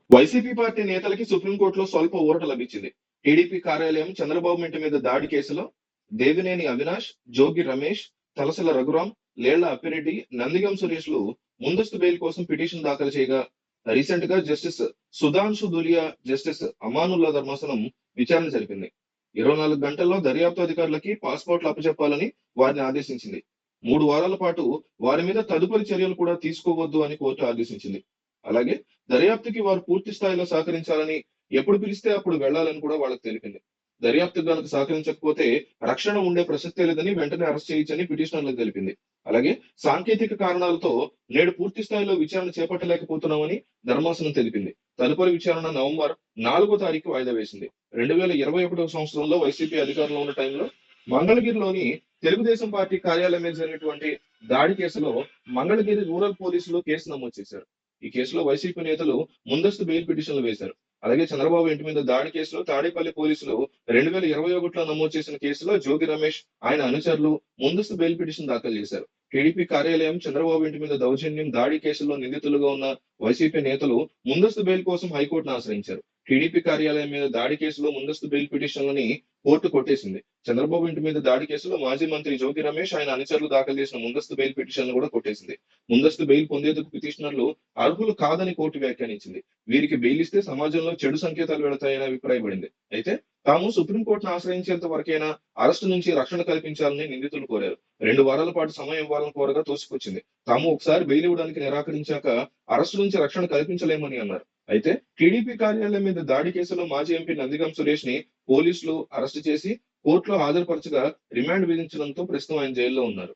YCP party నేతలకి సుప్రీంకోర్టులో స్వల్ప ఊరట లభించింది. టీడీపీ కార్యాలయం చంద్రబాబు ఇంటి మీద దాడి కేసులో దేవినేని అవినాష్, జోగి రమేష్, తలసల రఘురాం, లేళ్ల అప్పిరెడ్డి, నందిగం సురేష్లు ముందస్తు బెయిల్ కోసం పిటిషన్ దాఖలు చేయగా రీసెంట్ గా జస్టిస్ సుధాంశు దులియా, జస్టిస్ అమానుల్లా ధర్మాసనం విచారణ జరిపింది. 24 గంటల్లో దర్యాప్తు అధికారులకి పాస్పోర్ట్లు అప్పచెప్పాలని వారిని ఆదేశించింది. 3 వారాల పాటు వారి మీద తదుపరి చర్యలు కూడా తీసుకోవద్దు అని కోర్టు ఆదేశించింది. అలాగే దర్యాప్తుకి వారు పూర్తి స్థాయిలో సహకరించాలని, ఎప్పుడు పిలిస్తే అప్పుడు వెళ్లాలని కూడా వాళ్ళకి తెలిపింది. దర్యాప్తుకు గనుక సహకరించకపోతే రక్షణ ఉండే ప్రసక్తే లేదని వెంటనే అరెస్ట్ చేయొచ్చని పిటిషనర్లకు తెలిపింది. అలాగే సాంకేతిక కారణాలతో నేడు పూర్తి స్థాయిలో విచారణ చేపట్టలేకపోతున్నామని ధర్మాసనం తెలిపింది. తదుపరి విచారణ నవంబర్ 4వ తారీఖు వాయిదా వేసింది. 2021 సంవత్సరంలో వైసీపీ అధికారంలో ఉన్న టైంలో మంగళగిరిలోని తెలుగుదేశం పార్టీ కార్యాలయం మీద జరిగినటువంటి దాడి కేసులో మంగళగిరి రూరల్ పోలీసులు కేసు నమోదు చేశారు. ఈ కేసులో వైసీపీ నేతలు ముందస్తు బెయిల్ పిటిషన్లు వేశారు. అలాగే చంద్రబాబు ఇంటి మీద దాడి కేసులో తాడేపల్లి పోలీసులు 2021లో నమోదు చేసిన కేసులో జోగి రమేష్, ఆయన అనుచరులు ముందస్తు బెయిల్ పిటిషన్ దాఖలు చేశారు. టీడీపీ కార్యాలయం, చంద్రబాబు ఇంటి మీద దౌర్జన్యం, దాడి కేసుల్లో నిందితులుగా ఉన్న వైసీపీ నేతలు ముందస్తు బెయిల్ కోసం హైకోర్టును ఆశ్రయించారు. టీడీపీ కార్యాలయం మీద దాడి కేసులో ముందస్తు బెయిల్ పిటిషన్లని కోర్టు కొట్టేసింది. చంద్రబాబు ఇంటి మీద దాడి కేసులో మాజీ మంత్రి జోగి రమేష్, ఆయన అనుచరులు దాఖలు చేసిన ముందస్తు బెయిల్ పిటిషన్ కూడా కొట్టేసింది. ముందస్తు బెయిల్ పొందేందుకు పిటిషనర్లు అర్హులు కాదని కోర్టు వ్యాఖ్యానించింది. వీరికి బెయిల్ ఇస్తే సమాజంలో చెడు సంకేతాలు వెళతాయని అభిప్రాయపడింది. అయితే తాము సుప్రీంకోర్టును ఆశ్రయించేంత వరకైనా అరెస్టు నుంచి రక్షణ కల్పించాలని నిందితులు కోరారు. 2 వారాల పాటు సమయం ఇవ్వాలని కోరగా తోసిపుచ్చింది. తాము ఒకసారి బెయిల్ ఇవ్వడానికి నిరాకరించాక అరెస్టు నుంచి రక్షణ కల్పించలేమని అన్నారు. అయితే టీడీపీ కార్యాలయం మీద దాడి కేసులో మాజీ ఎంపీ నందిగం సురేష్ ని పోలీసులు అరెస్టు చేసి కోర్టులో హాజరుపరచగా రిమాండ్ విధించడంతో ప్రస్తుతం ఆయన జైల్లో ఉన్నారు.